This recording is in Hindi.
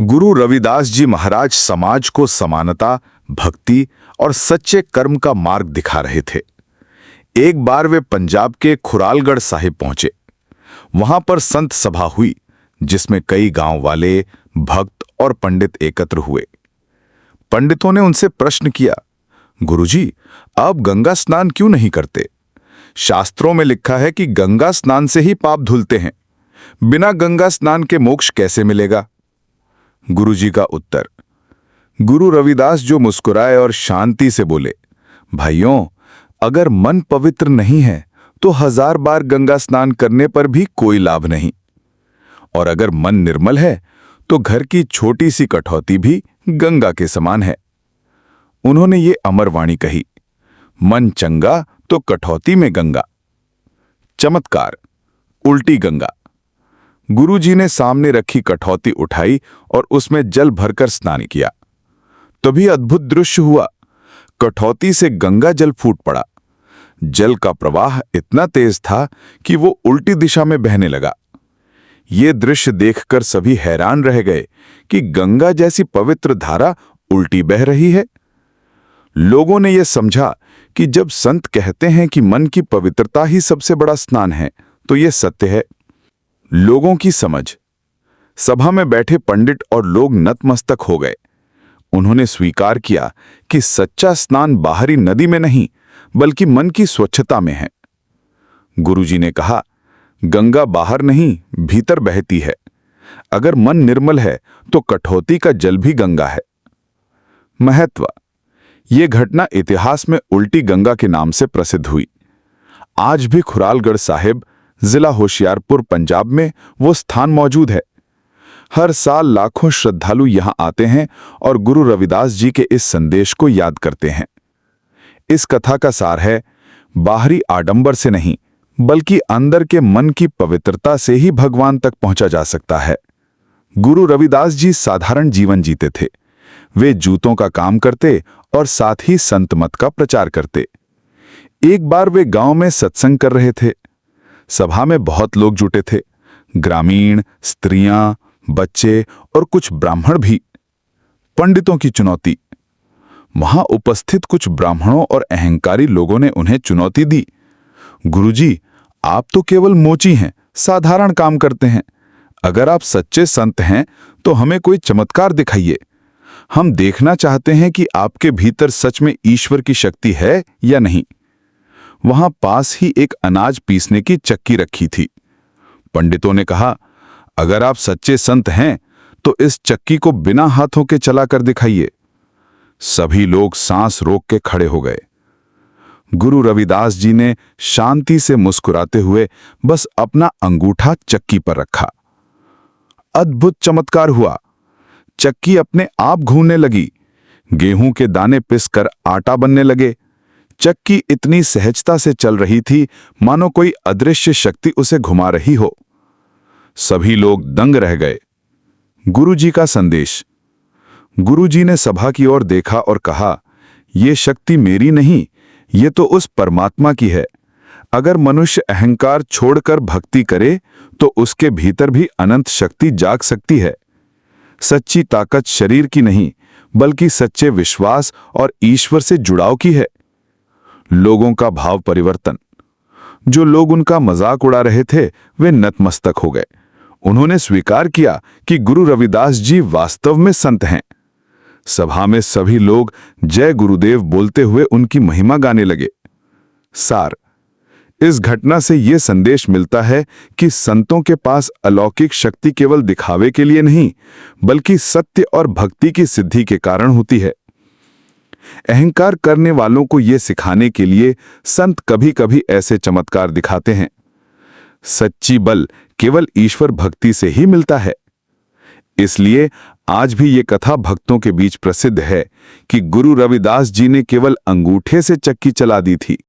गुरु रविदास जी महाराज समाज को समानता, भक्ति और सच्चे कर्म का मार्ग दिखा रहे थे। एक बार वे पंजाब के खुरालगढ़ साहिब पहुंचे। वहां पर संत सभा हुई, जिसमें कई गांव वाले, भक्त और पंडित एकत्र हुए। पंडितों ने उनसे प्रश्न किया, गुरुजी, आप गंगा स्नान क्यों नहीं करते? शास्त्रों में लिखा है कि गंगा स्नान से ही पाप धुलते हैं। बिना गंगा स्नान के मोक्ष कैसे मिलेगा? गुरुजी का उत्तर। गुरु रविदास जो मुस्कुराए और शांति से बोले, भाइयों, अगर मन पवित्र नहीं है तो 1000 बार गंगा स्नान करने पर भी कोई लाभ नहीं, और अगर मन निर्मल है तो घर की छोटी सी कठौती भी गंगा के समान है। उन्होंने ये अमर वाणी कही, मन चंगा तो कठौती में गंगा। चमत्कार, उल्टी गंगा। गुरुजी ने सामने रखी कठौती उठाई और उसमें जल भरकर स्नान किया। तभी अद्भुत दृश्य हुआ। कठौती से गंगा जल फूट पड़ा। जल का प्रवाह इतना तेज था कि वो उल्टी दिशा में बहने लगा। ये दृश्य देखकर सभी हैरान रह गए कि गंगा जैसी पवित्र धारा उल्टी बह रही है। लोगों ने यह समझा कि जब संत कहते हैं कि मन की पवित्रता ही सबसे बड़ा स्नान है, तो यह सत्य है। लोगों की समझ। सभा में बैठे पंडित और लोग नतमस्तक हो गए। उन्होंने स्वीकार किया कि सच्चा स्नान बाहरी नदी में नहीं, बल्कि मन की स्वच्छता में है। गुरुजी ने कहा, गंगा बाहर नहीं, भीतर बहती है। अगर मन निर्मल है तो कठौती का जल भी गंगा है। महत्व। ये घटना इतिहास में उल्टी गंगा के नाम से प्रसिद्ध हुई। आज भी खुरालगढ़ साहिब, जिला होशियारपुर, पंजाब में वो स्थान मौजूद है। हर साल लाखों श्रद्धालु यहां आते हैं और गुरु रविदास जी के इस संदेश को याद करते हैं। इस कथा का सार है, बाहरी आडंबर से नहीं, बल्कि अंदर के मन की पवित्रता से ही भगवान तक पहुंचा जा सकता है। गुरु रविदास जी साधारण जीवन जीते थे। वे जूतों का काम करते और साथ ही संत मत का प्रचार करते। एक बार वे गांव में सत्संग कर रहे थे। सभा में बहुत लोग जुटे थे, ग्रामीण, स्त्रियां, बच्चे और कुछ ब्राह्मण भी। पंडितों की चुनौती। वहां उपस्थित कुछ ब्राह्मणों और अहंकारी लोगों ने उन्हें चुनौती दी, गुरुजी, आप तो केवल मोची हैं, साधारण काम करते हैं। अगर आप सच्चे संत हैं तो हमें कोई चमत्कार दिखाइए। हम देखना चाहते हैं कि आपके भीतर सच में ईश्वर की शक्ति है या नहीं। वहां पास ही एक अनाज पीसने की चक्की रखी थी। पंडितों ने कहा, अगर आप सच्चे संत हैं तो इस चक्की को बिना हाथों के चलाकर दिखाइए। सभी लोग सांस रोक के खड़े हो गए। गुरु रविदास जी ने शांति से मुस्कुराते हुए बस अपना अंगूठा चक्की पर रखा। अद्भुत चमत्कार हुआ। चक्की अपने आप घूमने लगी। गेहूं के दाने पिसकर आटा बनने लगे। चक्की इतनी सहजता से चल रही थी मानो कोई अदृश्य शक्ति उसे घुमा रही हो। सभी लोग दंग रह गए। गुरुजी का संदेश। गुरुजी ने सभा की ओर देखा और कहा, यह शक्ति मेरी नहीं, ये तो उस परमात्मा की है। अगर मनुष्य अहंकार छोड़कर भक्ति करे तो उसके भीतर भी अनंत शक्ति जाग सकती है। सच्ची ताकत शरीर की नहीं, बल्कि सच्चे विश्वास और ईश्वर से जुड़ाव की है। लोगों का भाव परिवर्तन। जो लोग उनका मजाक उड़ा रहे थे, वे नतमस्तक हो गए। उन्होंने स्वीकार किया कि गुरु रविदास जी वास्तव में संत हैं। सभा में सभी लोग जय गुरुदेव बोलते हुए उनकी महिमा गाने लगे। सार। इस घटना से यह संदेश मिलता है कि संतों के पास अलौकिक शक्ति केवल दिखावे के लिए नहीं, बल्कि सत्य और भक्ति की सिद्धि के कारण होती है। अहंकार करने वालों को यह सिखाने के लिए संत कभी-कभी ऐसे चमत्कार दिखाते हैं। सच्ची बल केवल ईश्वर भक्ति से ही मिलता है। इसलिए आज भी ये कथा भक्तों के बीच प्रसिद्ध है कि गुरु रविदास जी ने केवल अंगूठे से चक्की चला दी थी,